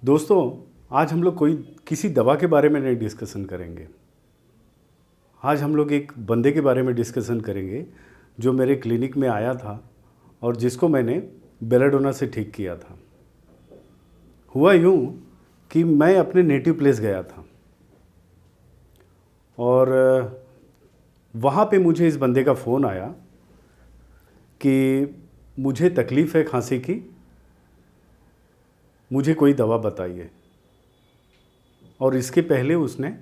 दोस्तों, आज हम लोग कोई किसी दवा के बारे में नहीं डिस्कशन करेंगे। आज हम लोग एक बंदे के बारे में डिस्कशन करेंगे जो मेरे क्लिनिक में आया था और जिसको मैंने बेलाडोना से ठीक किया था। हुआ यूँ कि मैं अपने नेटिव प्लेस गया था और वहाँ पे मुझे इस बंदे का फ़ोन आया कि मुझे तकलीफ़ है खांसी की, मुझे कोई दवा बताइए। और इसके पहले उसने,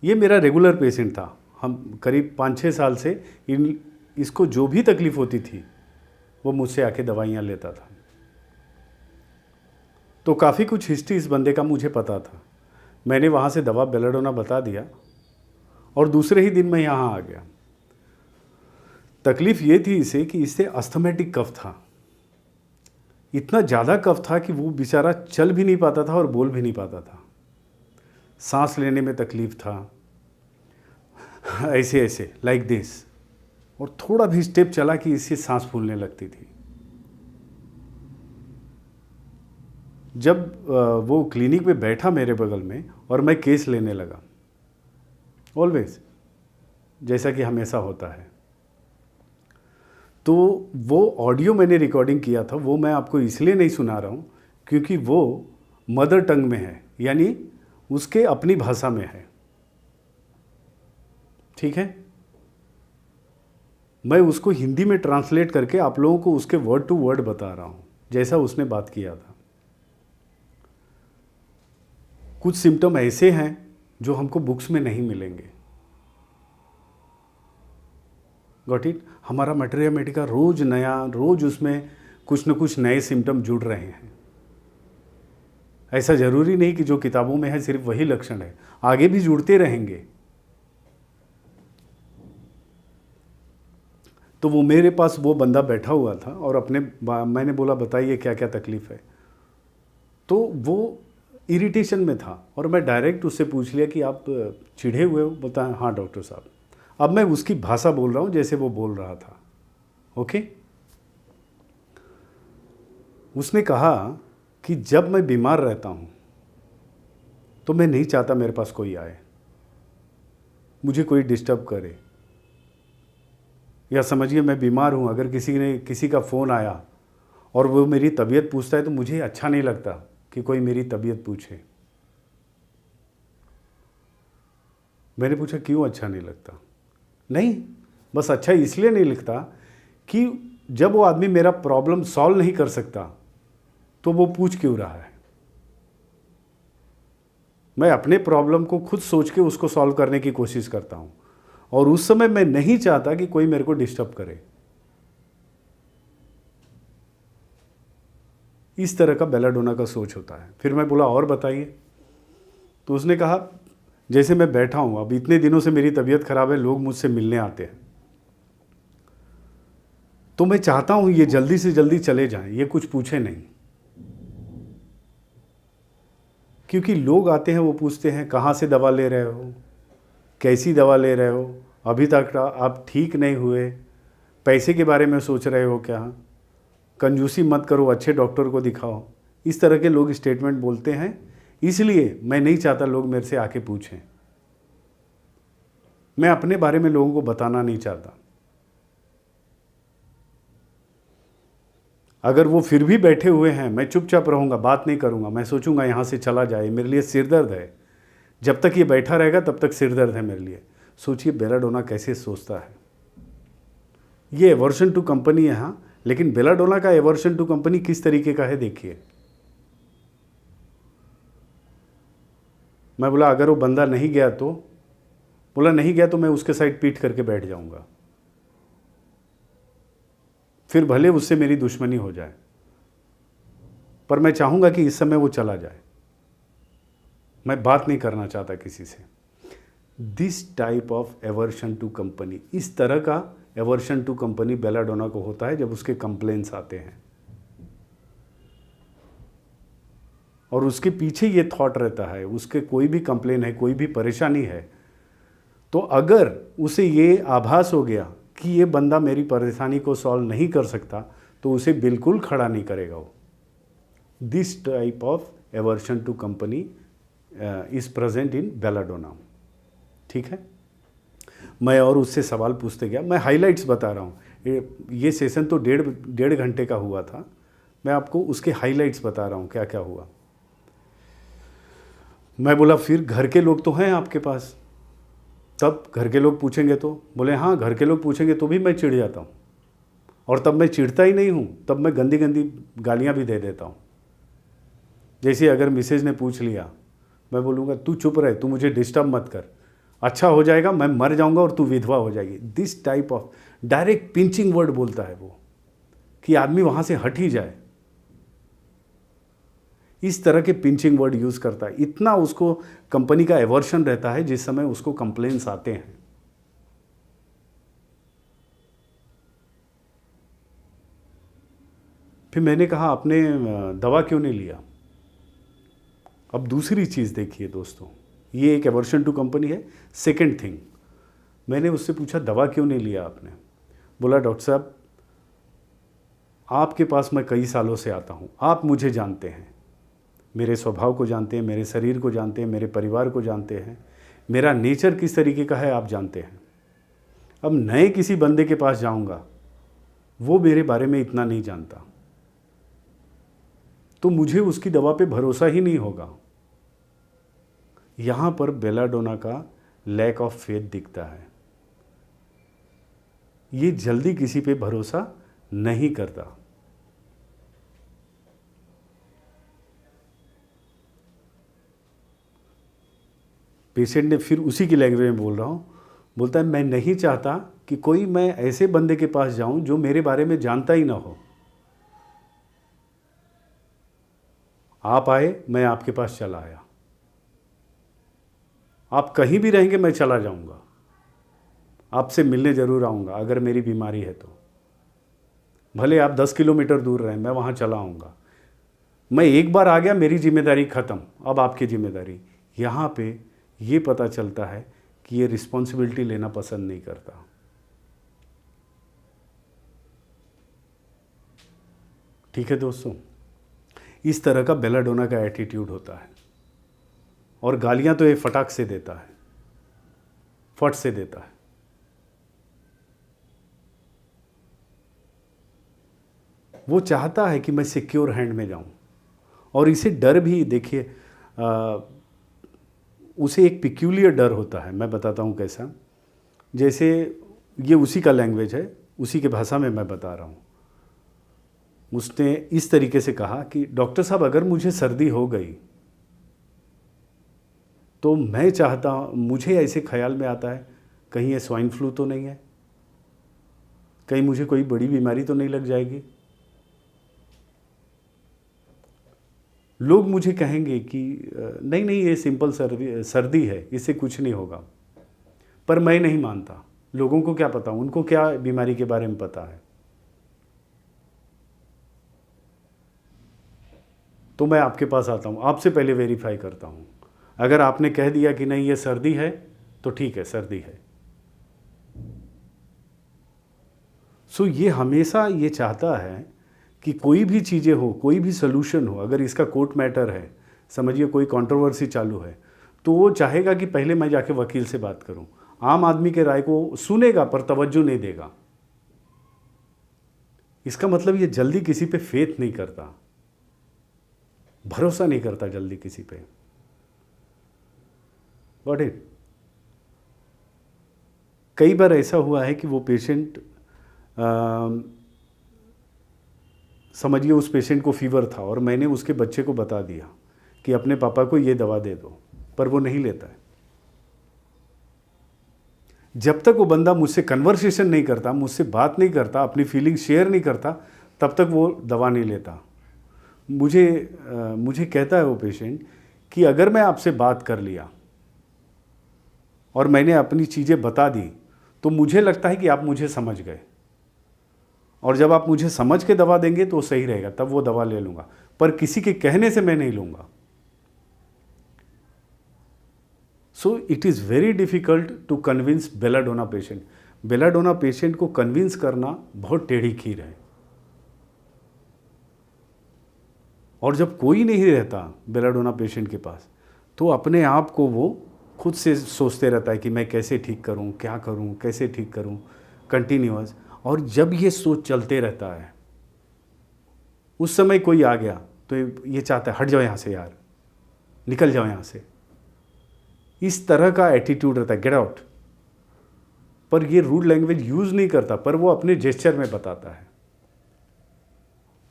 ये मेरा रेगुलर पेशेंट था, हम करीब 5-6 साल से इसको जो भी तकलीफ़ होती थी वो मुझसे आके दवाइयाँ लेता था। तो काफ़ी कुछ हिस्ट्री इस बंदे का मुझे पता था। मैंने वहाँ से दवा बेलाडोना बता दिया और दूसरे ही दिन मैं यहाँ आ गया। तकलीफ़ ये थी इसे कि इससे अस्थमेटिक कफ था। इतना ज़्यादा कफ था कि वो बेचारा चल भी नहीं पाता था और बोल भी नहीं पाता था। सांस लेने में तकलीफ़ था, ऐसे ऐसे लाइक दिस, और थोड़ा भी स्टेप चला कि इससे सांस फूलने लगती थी। जब वो क्लिनिक में बैठा मेरे बगल में और मैं केस लेने लगा, ऑलवेज जैसा कि हमेशा होता है, तो वो ऑडियो मैंने रिकॉर्डिंग किया था, वो मैं आपको इसलिए नहीं सुना रहा हूँ क्योंकि वो मदर टंग में है, यानी उसके अपनी भाषा में है। ठीक है, मैं उसको हिंदी में ट्रांसलेट करके आप लोगों को उसके वर्ड टू वर्ड बता रहा हूँ जैसा उसने बात किया था। कुछ सिम्टम ऐसे हैं जो हमको बुक्स में नहीं मिलेंगे। Got it? हमारा मटेरिया मेडिका रोज नया, रोज उसमें कुछ न कुछ नए सिम्टम जुड़ रहे हैं। ऐसा ज़रूरी नहीं कि जो किताबों में है सिर्फ वही लक्षण है, आगे भी जुड़ते रहेंगे। तो वो मेरे पास वो बंदा बैठा हुआ था और मैंने बोला बताइए क्या क्या तकलीफ़ है। तो वो इरिटेशन में था और मैं डायरेक्ट उससे पूछ लिया कि आप चिढ़े हुए हो? बोलता है हाँ डॉक्टर साहब। अब मैं उसकी भाषा बोल रहा हूँ जैसे वो बोल रहा था। ओके, उसने कहा कि जब मैं बीमार रहता हूँ तो मैं नहीं चाहता मेरे पास कोई आए, मुझे कोई डिस्टर्ब करे, या समझिए मैं बीमार हूँ, अगर किसी का फ़ोन आया और वो मेरी तबीयत पूछता है तो मुझे अच्छा नहीं लगता कि कोई मेरी तबीयत पूछे। मैंने पूछा क्यों अच्छा नहीं लगता? नहीं, बस अच्छा इसलिए नहीं लगता कि जब वो आदमी मेरा प्रॉब्लम सॉल्व नहीं कर सकता तो वो पूछ क्यों रहा है। मैं अपने प्रॉब्लम को खुद सोच के उसको सॉल्व करने की कोशिश करता हूँ और उस समय मैं नहीं चाहता कि कोई मेरे को डिस्टर्ब करे। इस तरह का बेलाडोना का सोच होता है। फिर मैं बोला और बताइए, तो उसने कहा जैसे मैं बैठा हूँ, अब इतने दिनों से मेरी तबीयत खराब है, लोग मुझसे मिलने आते हैं, तो मैं चाहता हूँ ये जल्दी से जल्दी चले जाएं, ये कुछ पूछे नहीं। क्योंकि लोग आते हैं, वो पूछते हैं कहाँ से दवा ले रहे हो, कैसी दवा ले रहे हो, अभी तक आप ठीक नहीं हुए, पैसे के बारे में सोच रहे हो क्या, कंजूसी मत करो, अच्छे डॉक्टर को दिखाओ। इस तरह के लोग स्टेटमेंट बोलते हैं, इसलिए मैं नहीं चाहता लोग मेरे से आके पूछें। मैं अपने बारे में लोगों को बताना नहीं चाहता। अगर वो फिर भी बैठे हुए हैं, मैं चुपचाप रहूँगा, बात नहीं करूँगा, मैं सोचूंगा यहाँ से चला जाए, मेरे लिए सिर दर्द है। जब तक ये बैठा रहेगा तब तक सिर दर्द है मेरे लिए। सोचिए बेलाडोना कैसे सोचता है। ये एवर्शन टू कंपनी है हाँ, लेकिन बेलाडोना का एवर्शन टू कंपनी किस तरीके का है देखिए। मैं बोला अगर वो बंदा नहीं गया तो? बोला नहीं गया तो मैं उसके साइड पीट करके बैठ जाऊंगा, फिर भले उससे मेरी दुश्मनी हो जाए, पर मैं चाहूंगा कि इस समय वो चला जाए। मैं बात नहीं करना चाहता किसी से। This type of aversion to company, इस तरह का एवर्शन टू कंपनी बेलाडोना को होता है जब उसके कंप्लेंट्स आते हैं और उसके पीछे ये थॉट रहता है, उसके कोई भी कंप्लेन है, कोई भी परेशानी है, तो अगर उसे ये आभास हो गया कि ये बंदा मेरी परेशानी को सॉल्व नहीं कर सकता तो उसे बिल्कुल खड़ा नहीं करेगा वो। This type of aversion to company is present in belladonna. ठीक है, मैं और उससे सवाल पूछते गया, मैं हाइलाइट्स बता रहा हूँ। ये सेशन तो डेढ़ घंटे का हुआ था, मैं आपको उसके हाइलाइट्स बता रहा हूँ क्या क्या हुआ। मैं बोला फिर घर के लोग तो हैं आपके पास, तब घर के लोग पूछेंगे तो? बोले हाँ, घर के लोग पूछेंगे तो भी मैं चिढ़ जाता हूँ, और तब मैं चिढ़ता ही नहीं हूँ, तब मैं गंदी गंदी गालियाँ भी दे देता हूँ। जैसे अगर मिसेज ने पूछ लिया, मैं बोलूँगा तू चुप रहे, तू मुझे डिस्टर्ब मत कर, अच्छा हो जाएगा, मैं मर जाऊँगा और तू विधवा हो जाएगी। This type of direct pinching word बोलता है वो, कि आदमी वहाँ से हट ही जाए। इस तरह के पिंचिंग वर्ड यूज़ करता है। इतना उसको कंपनी का एवर्शन रहता है जिस समय उसको कंप्लेंट्स आते हैं। फिर मैंने कहा आपने दवा क्यों नहीं लिया? अब दूसरी चीज़ देखिए दोस्तों, ये एक एवर्शन टू कंपनी है। सेकंड थिंग, मैंने उससे पूछा दवा क्यों नहीं लिया आपने? बोला डॉक्टर साहब आपके पास मैं कई सालों से आता हूँ, आप मुझे जानते हैं, मेरे स्वभाव को जानते हैं, मेरे शरीर को जानते हैं, मेरे परिवार को जानते हैं, मेरा नेचर किस तरीके का है आप जानते हैं। अब नए किसी बंदे के पास जाऊँगा, वो मेरे बारे में इतना नहीं जानता, तो मुझे उसकी दवा पे भरोसा ही नहीं होगा। यहाँ पर बेलाडोना का लैक ऑफ फेथ दिखता है। ये जल्दी किसी पे भरोसा नहीं करता। पेशेंट ने फिर उसी की लैंग्वेज में बोल रहा हूँ, बोलता है मैं नहीं चाहता कि कोई मैं ऐसे बंदे के पास जाऊं जो मेरे बारे में जानता ही ना हो। आप आए, मैं आपके पास चला आया, आप कहीं भी रहेंगे मैं चला जाऊंगा, आपसे मिलने ज़रूर आऊँगा। अगर मेरी बीमारी है तो भले आप 10 किलोमीटर दूर रहें, मैं वहाँ चला आऊँगा। मैं एक बार आ गया, मेरी जिम्मेदारी ख़त्म, अब आपकी जिम्मेदारी। यहाँ पे ये पता चलता है कि ये रिस्पॉन्सिबिलिटी लेना पसंद नहीं करता। ठीक है दोस्तों, इस तरह का बेलाडोना का एटीट्यूड होता है। और गालियाँ तो ये फटाक से देता है, फट से देता है। वो चाहता है कि मैं सिक्योर हैंड में जाऊं, और इसे डर भी देखिए, उसे एक पिक्यूलियर डर होता है। मैं बताता हूं कैसा। जैसे ये उसी का लैंग्वेज है, उसी के भाषा में मैं बता रहा हूं। उसने इस तरीके से कहा कि डॉक्टर साहब अगर मुझे सर्दी हो गई तो मैं चाहता, मुझे ऐसे ख्याल में आता है कहीं ये स्वाइन फ्लू तो नहीं है, कहीं मुझे कोई बड़ी बीमारी तो नहीं लग जाएगी। लोग मुझे कहेंगे कि नहीं नहीं ये सिंपल सर्दी है, इससे कुछ नहीं होगा। पर मैं नहीं मानता। लोगों को क्या पता, उनको क्या बीमारी के बारे में पता है। तो मैं आपके पास आता हूँ, आपसे पहले वेरीफाई करता हूँ। अगर आपने कह दिया कि नहीं ये सर्दी है तो ठीक है, सर्दी है। सो ये हमेशा ये चाहता है कि कोई भी चीज़ें हो, कोई भी सोल्यूशन हो, अगर इसका कोर्ट मैटर है, समझिए कोई कंट्रोवर्सी चालू है, तो वो चाहेगा कि पहले मैं जाके वकील से बात करूं। आम आदमी के राय को सुनेगा पर तवज्जो नहीं देगा। इसका मतलब ये जल्दी किसी पे फेथ नहीं करता, भरोसा नहीं करता जल्दी किसी पे। Got it. कई बार ऐसा हुआ है कि वो पेशेंट, समझिए उस पेशेंट को फीवर था और मैंने उसके बच्चे को बता दिया कि अपने पापा को ये दवा दे दो, पर वो नहीं लेता है। जब तक वो बंदा मुझसे कन्वर्सेशन नहीं करता, मुझसे बात नहीं करता, अपनी फीलिंग शेयर नहीं करता, तब तक वो दवा नहीं लेता। मुझे कहता है वो पेशेंट कि अगर मैं आपसे बात कर लिया और मैंने अपनी चीज़ें बता दी तो मुझे लगता है कि आप मुझे समझ गए, और जब आप मुझे समझ के दवा देंगे तो सही रहेगा, तब वो दवा ले लूँगा, पर किसी के कहने से मैं नहीं लूँगा। So it is very difficult to convince belladonna patient. Belladonna patient को कन्विंस करना बहुत टेढ़ी खीर है। और जब कोई नहीं रहता बेलाडोना पेशेंट के पास, तो अपने आप को वो खुद से सोचते रहता है कि मैं कैसे ठीक करूं, क्या करूं, कैसे ठीक करूं, कंटिन्यूअस। और जब ये सोच चलते रहता है, उस समय कोई आ गया तो ये चाहता है हट जाओ यहाँ से यार, निकल जाओ यहाँ से। इस तरह का एटीट्यूड रहता है, गेट आउट। पर ये रूड लैंग्वेज यूज़ नहीं करता, पर वो अपने जेस्चर में बताता है।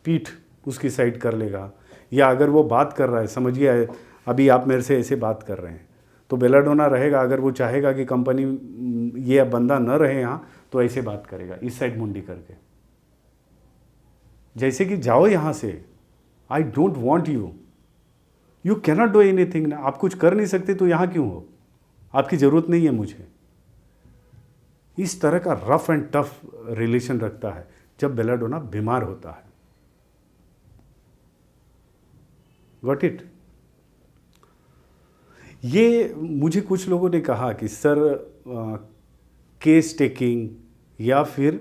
पीठ उसकी साइड कर लेगा, या अगर वो बात कर रहा है, समझिए अभी आप मेरे से ऐसे बात कर रहे हैं, तो बेलाडोना रहेगा, अगर वो चाहेगा कि कंपनी ये बंदा न रहे यहाँ, तो ऐसे बात करेगा, इस साइड मुंडी करके, जैसे कि जाओ यहाँ से, I don't want you, you cannot do anything. ना आप कुछ कर नहीं सकते तो यहाँ क्यों हो, आपकी ज़रूरत नहीं है मुझे। इस तरह का रफ एंड टफ रिलेशन रखता है जब बेलाडोना बीमार होता है। Got it. ये मुझे कुछ लोगों ने कहा कि सर केस टेकिंग या फिर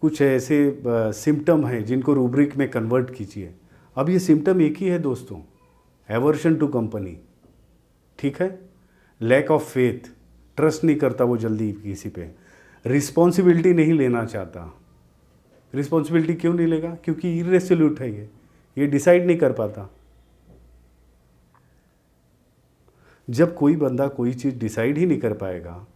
कुछ ऐसे सिम्टम हैं जिनको रूब्रिक में कन्वर्ट कीजिए। अब ये सिम्टम एक ही है दोस्तों, एवर्शन टू कंपनी, ठीक है, लैक ऑफ फेथ, ट्रस्ट नहीं करता वो जल्दी किसी पे, रिस्पॉन्सिबिलिटी नहीं लेना चाहता। रिस्पॉन्सिबिलिटी क्यों नहीं लेगा? क्योंकि इरेसोल्यूट है, ये डिसाइड नहीं कर पाता। जब कोई बंदा कोई चीज़ डिसाइड ही नहीं कर पाएगा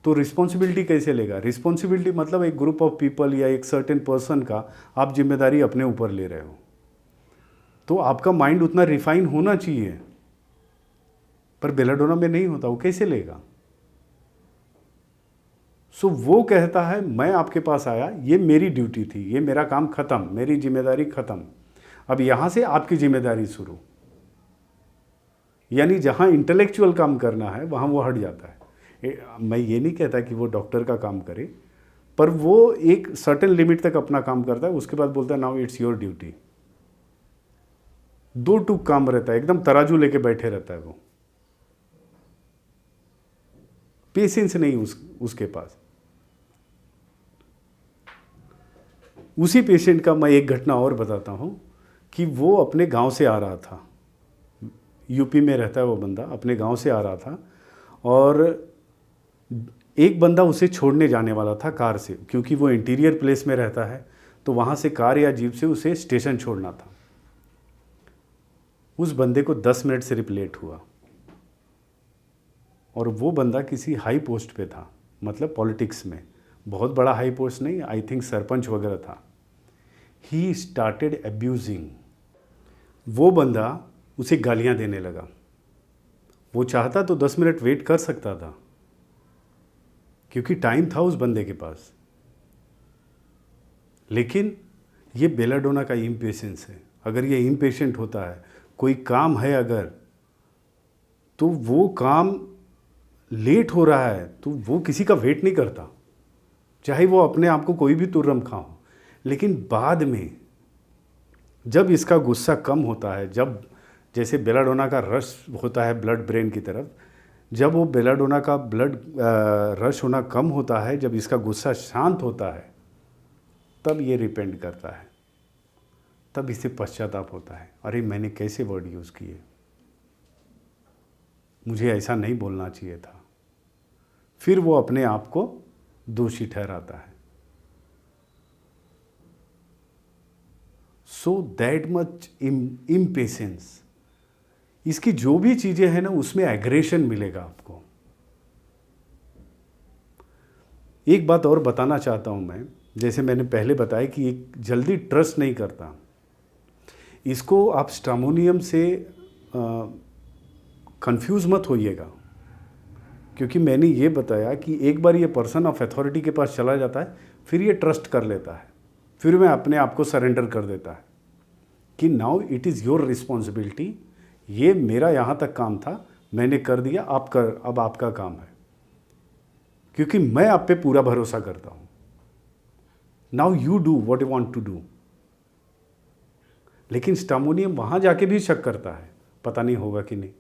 तो रिस्पॉन्सिबिलिटी कैसे लेगा? रिस्पॉन्सिबिलिटी मतलब एक ग्रुप ऑफ पीपल या एक सर्टेन पर्सन का आप जिम्मेदारी अपने ऊपर ले रहे हो, तो आपका माइंड उतना रिफाइन होना चाहिए, पर बेलाडोना में नहीं होता, वो कैसे लेगा? सो वो कहता है मैं आपके पास आया, ये मेरी ड्यूटी थी, ये मेरा काम खत्म, मेरी जिम्मेदारी खत्म, अब यहाँ से आपकी जिम्मेदारी शुरू। यानी जहाँ इंटेलेक्चुअल काम करना है वहाँ वो हट जाता है। मैं ये नहीं कहता कि वो डॉक्टर का काम करे, पर वो एक सर्टेन लिमिट तक अपना काम करता है, उसके बाद बोलता है नाउ इट्स योर ड्यूटी। दो टूक काम रहता है, एकदम तराजू लेके बैठे रहता है वो, पेशेंस नहीं उसके पास। उसी पेशेंट का मैं एक घटना और बताता हूँ कि वो अपने गांव से आ रहा था, यूपी में रहता है वो बंदा, अपने गांव से आ रहा था और एक बंदा उसे छोड़ने जाने वाला था कार से, क्योंकि वो इंटीरियर प्लेस में रहता है तो वहाँ से कार या जीप से उसे स्टेशन छोड़ना था। उस बंदे को 10 मिनट सिर्फ लेट हुआ और वो बंदा किसी हाई पोस्ट पे था, मतलब पॉलिटिक्स में, बहुत बड़ा हाई पोस्ट नहीं, आई थिंक सरपंच वगैरह था। ही स्टार्टेड अब्यूजिंग, वो बंदा उसे गालियां देने लगा। वो चाहता तो 10 मिनट वेट कर सकता था क्योंकि टाइम था उस बंदे के पास, लेकिन ये बेलाडोना का इम्पेशेंस है। अगर ये इम्पेशेंट होता है, कोई काम है अगर, तो वो काम लेट हो रहा है तो वो किसी का वेट नहीं करता, चाहे वो अपने आप को कोई भी तुर्रम खा हो। लेकिन बाद में जब इसका गुस्सा कम होता है, जब जैसे बेलाडोना का रश होता है ब्लड ब्रेन की तरफ, जब वो बेलाडोना का ब्लड रश होना कम होता है, जब इसका गुस्सा शांत होता है, तब ये रिपेंट करता है, तब इसे पश्चाताप होता है, अरे मैंने कैसे वर्ड यूज़ किए, मुझे ऐसा नहीं बोलना चाहिए था। फिर वो अपने आप को दोषी ठहराता है। सो दैट मच इम्पेशेंस, इसकी जो भी चीज़ें हैं ना उसमें एग्रेशन मिलेगा आपको। एक बात और बताना चाहता हूं मैं, जैसे मैंने पहले बताया कि एक जल्दी ट्रस्ट नहीं करता, इसको आप स्ट्रामोनियम से कंफ्यूज मत होइएगा, क्योंकि मैंने ये बताया कि एक बार ये पर्सन ऑफ अथॉरिटी के पास चला जाता है, फिर ये ट्रस्ट कर लेता है, फिर मैं अपने आप को सरेंडर कर देता है कि now it is your responsibility, ये मेरा यहाँ तक काम था, मैंने कर दिया, अब आपका काम है, क्योंकि मैं आप पे पूरा भरोसा करता हूँ। Now you do what you want to do. लेकिन स्ट्रामोनियम वहाँ जाके भी शक करता है, पता नहीं होगा कि नहीं।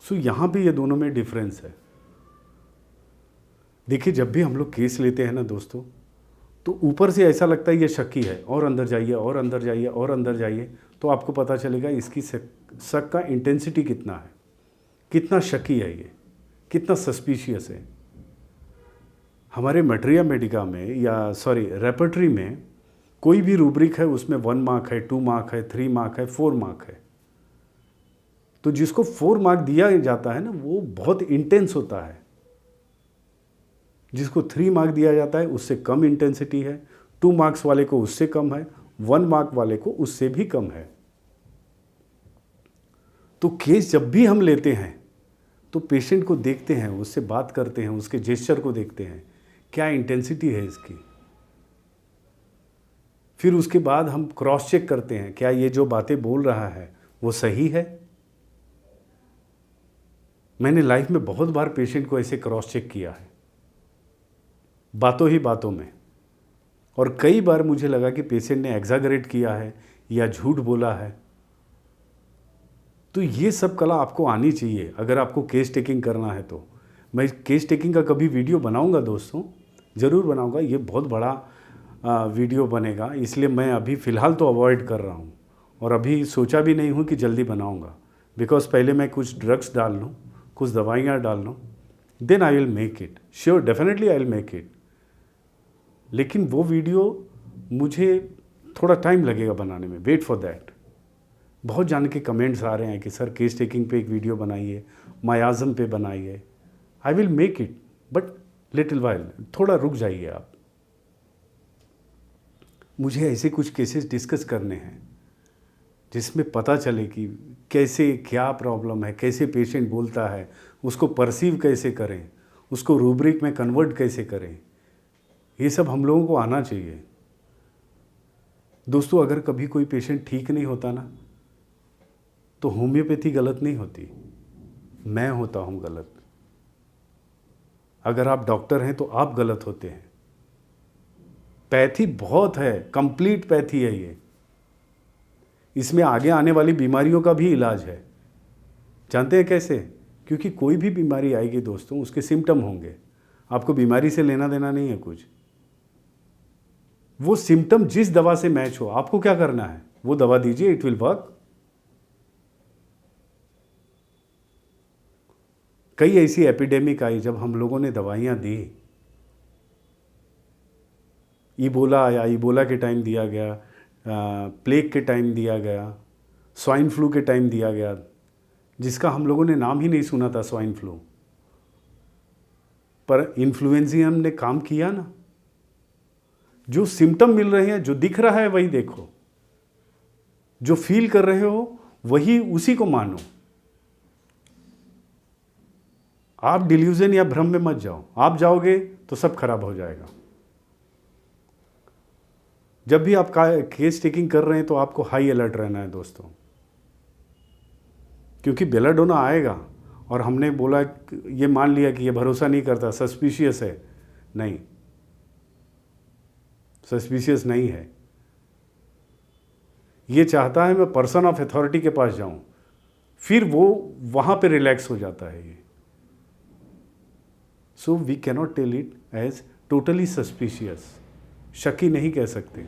सो यहाँ पे ये दोनों में डिफरेंस है। देखिए, जब भी हम लोग केस लेते हैं ना दोस्तों, तो ऊपर से ऐसा लगता है ये शक ही है, और अंदर जाइए और अंदर जाइए और अंदर जाइए, तो आपको पता चलेगा इसकी शक का इंटेंसिटी कितना है, कितना शकी है ये, कितना सस्पिशियस है। हमारे मटेरिया मेडिका में या रेपर्टरी में कोई भी रूब्रिक है, उसमें 1 मार्क है, 2 मार्क है, 3 मार्क है, 4 मार्क है। तो जिसको 4 मार्क दिया जाता है ना, वो बहुत इंटेंस होता है। जिसको 3 मार्क दिया जाता है उससे कम इंटेंसिटी है, 2 मार्क्स वाले को उससे कम है, 1 मार्क वाले को उससे भी कम है। तो केस जब भी हम लेते हैं तो पेशेंट को देखते हैं, उससे बात करते हैं, उसके जेस्चर को देखते हैं, क्या इंटेंसिटी है इसकी। फिर उसके बाद हम क्रॉस चेक करते हैं, क्या ये जो बातें बोल रहा है वो सही है। मैंने लाइफ में बहुत बार पेशेंट को ऐसे क्रॉस चेक किया है, बातों ही बातों में, और कई बार मुझे लगा कि पेशेंट ने एग्जैगरेट किया है या झूठ बोला है। तो ये सब कला आपको आनी चाहिए अगर आपको केस टेकिंग करना है। तो मैं केस टेकिंग का कभी वीडियो बनाऊंगा दोस्तों, ज़रूर बनाऊंगा। ये बहुत बड़ा वीडियो बनेगा, इसलिए मैं अभी फ़िलहाल तो अवॉइड कर रहा हूँ, और अभी सोचा भी नहीं हूँ कि जल्दी बनाऊंगा, बिकॉज पहले मैं कुछ ड्रग्स डाल लूँ, कुछ दवाइयाँ डाल लूँ, then I will make it, sure definitely I will make it. लेकिन वो वीडियो मुझे थोड़ा टाइम लगेगा बनाने में, वेट फॉर दैट। बहुत जान के कमेंट्स आ रहे हैं कि सर केस टेकिंग पे एक वीडियो बनाइए, मायाज़म पे बनाइए। आई will make it, but little while, थोड़ा रुक जाइए आप। मुझे ऐसे कुछ केसेस डिस्कस करने हैं जिसमें पता चले कि कैसे क्या प्रॉब्लम है, कैसे पेशेंट बोलता है, उसको परसीव कैसे करें, उसको रूब्रिक में कन्वर्ट कैसे करें। ये सब हम लोगों को आना चाहिए दोस्तों। अगर कभी कोई पेशेंट ठीक नहीं होता ना, तो होम्योपैथी गलत नहीं होती, मैं होता हूँ गलत। अगर आप डॉक्टर हैं तो आप गलत होते हैं। पैथी बहुत है, कंप्लीट पैथी है ये। इसमें आगे आने वाली बीमारियों का भी इलाज है। जानते हैं कैसे? क्योंकि कोई भी बीमारी आएगी दोस्तों, उसके सिम्टम होंगे, आपको बीमारी से लेना देना नहीं है कुछ। वो सिम्टम जिस दवा से मैच हो, आपको क्या करना है, वो दवा दीजिए, इट विल वर्क। कई ऐसी एपिडेमिक आई जब हम लोगों ने दवाइयाँ दी, इबोला आया, इबोला के टाइम दिया गया, प्लेग के टाइम दिया गया, स्वाइन फ्लू के टाइम दिया गया, जिसका हम लोगों ने नाम ही नहीं सुना था, स्वाइन फ्लू। पर इन्फ्लुएंजियम ने काम किया ना। जो सिम्टम मिल रहे हैं, जो दिख रहा है वही देखो, जो फील कर रहे हो वही, उसी को मानो। आप डिल्यूजन या भ्रम में मत जाओ, आप जाओगे तो सब खराब हो जाएगा। जब भी आप केस टेकिंग कर रहे हैं तो आपको हाई अलर्ट रहना है दोस्तों, क्योंकि बेलाडोना आएगा और हमने बोला, ये मान लिया कि ये भरोसा नहीं करता, सस्पिशियस है। नहीं, सस्पिशियस नहीं है। ये चाहता है मैं पर्सन ऑफ अथॉरिटी के पास जाऊं, फिर वो वहां पे रिलैक्स हो जाता है ये। So we cannot tell it as totally suspicious. शकी नहीं कह सकते।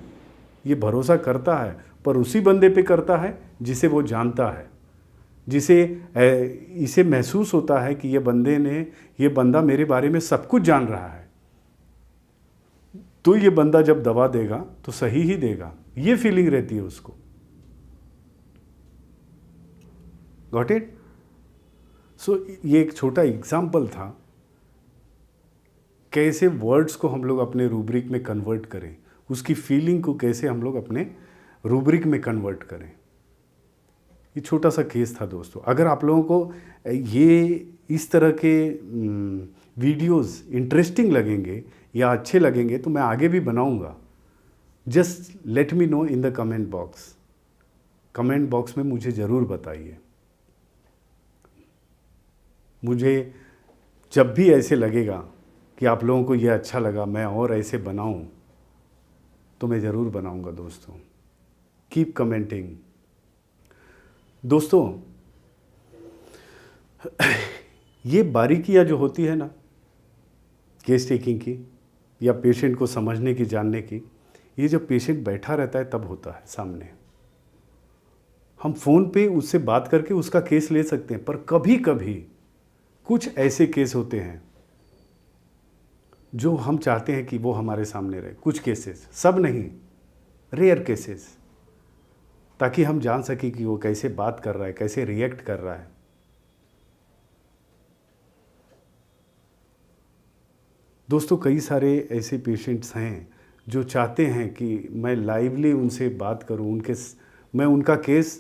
ये भरोसा करता है, पर उसी बंदे पे करता है जिसे वो जानता है, जिसे इसे महसूस होता है कि ये बंदा मेरे बारे में सब कुछ जान रहा है, तो ये बंदा जब दवा देगा तो सही ही देगा, ये फीलिंग रहती है उसको। Got it? सो ये एक छोटा एग्जाम्पल था, कैसे वर्ड्स को हम लोग अपने रूब्रिक में कन्वर्ट करें, उसकी फीलिंग को कैसे हम लोग अपने रूब्रिक में कन्वर्ट करें। ये छोटा सा केस था दोस्तों। अगर आप लोगों को ये इस तरह के वीडियोस इंटरेस्टिंग लगेंगे या अच्छे लगेंगे तो मैं आगे भी बनाऊंगा। Just let me know in the comment box. Comment box में मुझे ज़रूर बताइए। मुझे जब भी ऐसे लगेगा कि आप लोगों को ये अच्छा लगा, मैं और ऐसे बनाऊं, तो मैं ज़रूर बनाऊंगा दोस्तों। कीप कमेंटिंग दोस्तों। ये बारीकियाँ जो होती है ना केस टेकिंग की, या पेशेंट को समझने की, जानने की, ये जब पेशेंट बैठा रहता है तब होता है सामने। हम फ़ोन पे उससे बात करके उसका केस ले सकते हैं, पर कभी कभी कुछ ऐसे केस होते हैं जो हम चाहते हैं कि वो हमारे सामने रहे। कुछ केसेस, सब नहीं, रेयर केसेस, ताकि हम जान सकें कि वो कैसे बात कर रहा है, कैसे रिएक्ट कर रहा है। दोस्तों, कई सारे ऐसे पेशेंट्स हैं जो चाहते हैं कि मैं लाइवली उनसे बात करूं, मैं उनका केस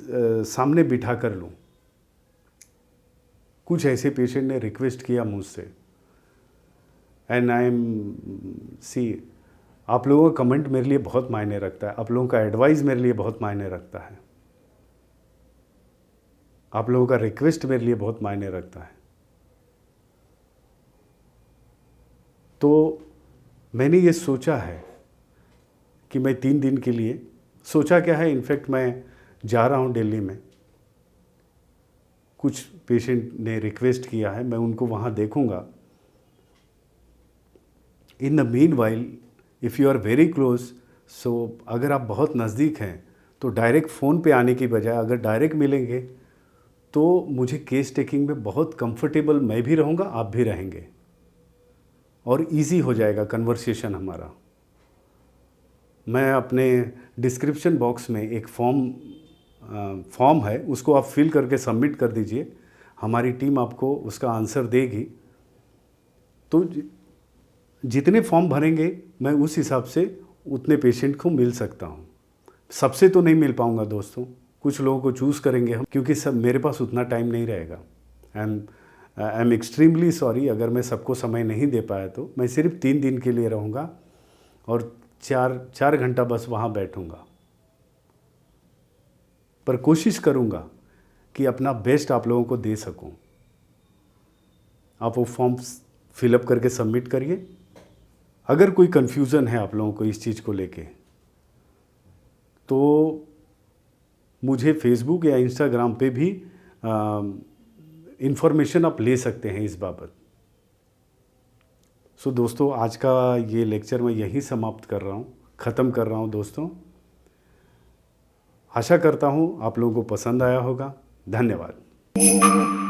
सामने बिठा कर लूं। कुछ ऐसे पेशेंट ने रिक्वेस्ट किया मुझसे, एंड आई एम आप लोगों का कमेंट मेरे लिए बहुत मायने रखता है, आप लोगों का एडवाइस मेरे लिए बहुत मायने रखता है, आप लोगों का रिक्वेस्ट मेरे लिए बहुत मायने रखता है। तो मैंने ये सोचा है कि मैं 3 दिन के लिए, सोचा क्या है, इनफैक्ट मैं जा रहा हूँ दिल्ली में। कुछ पेशेंट ने रिक्वेस्ट किया है, मैं उनको वहाँ देखूँगा। In the meanwhile, if you are very close, so अगर आप बहुत नज़दीक हैं तो डायरेक्ट फ़ोन पे आने की बजाय अगर डायरेक्ट मिलेंगे तो मुझे केस टेकिंग में बहुत कंफर्टेबल मैं भी रहूँगा, आप भी रहेंगे, और इजी हो जाएगा कन्वर्सेशन हमारा। मैं अपने डिस्क्रिप्शन बॉक्स में एक फॉर्म है, उसको आप फिल करके सबमिट कर दीजिए, हमारी टीम आपको उसका आंसर देगी। तो जितने फॉर्म भरेंगे मैं उस हिसाब से उतने पेशेंट को मिल सकता हूँ। सबसे तो नहीं मिल पाऊँगा दोस्तों, कुछ लोगों को चूज़ करेंगे हम, क्योंकि सब मेरे पास उतना टाइम नहीं रहेगा। आई एम एक्सट्रीमली सॉरी अगर मैं सबको समय नहीं दे पाया तो। मैं सिर्फ 3 दिन के लिए रहूँगा और 4 घंटा बस वहाँ बैठूँगा, पर कोशिश करूँगा कि अपना बेस्ट आप लोगों को दे सकूँ। आप वो फॉर्म्स फिलअप करके सबमिट करिए। अगर कोई कन्फ्यूज़न है आप लोगों को इस चीज़ को लेके, तो मुझे फेसबुक या इंस्टाग्राम पे भी इन्फॉर्मेशन आप ले सकते हैं इस बाबत। सो दोस्तों, आज का ये लेक्चर मैं यहीं समाप्त कर रहा हूँ, ख़त्म कर रहा हूँ दोस्तों। आशा करता हूँ आप लोगों को पसंद आया होगा। धन्यवाद।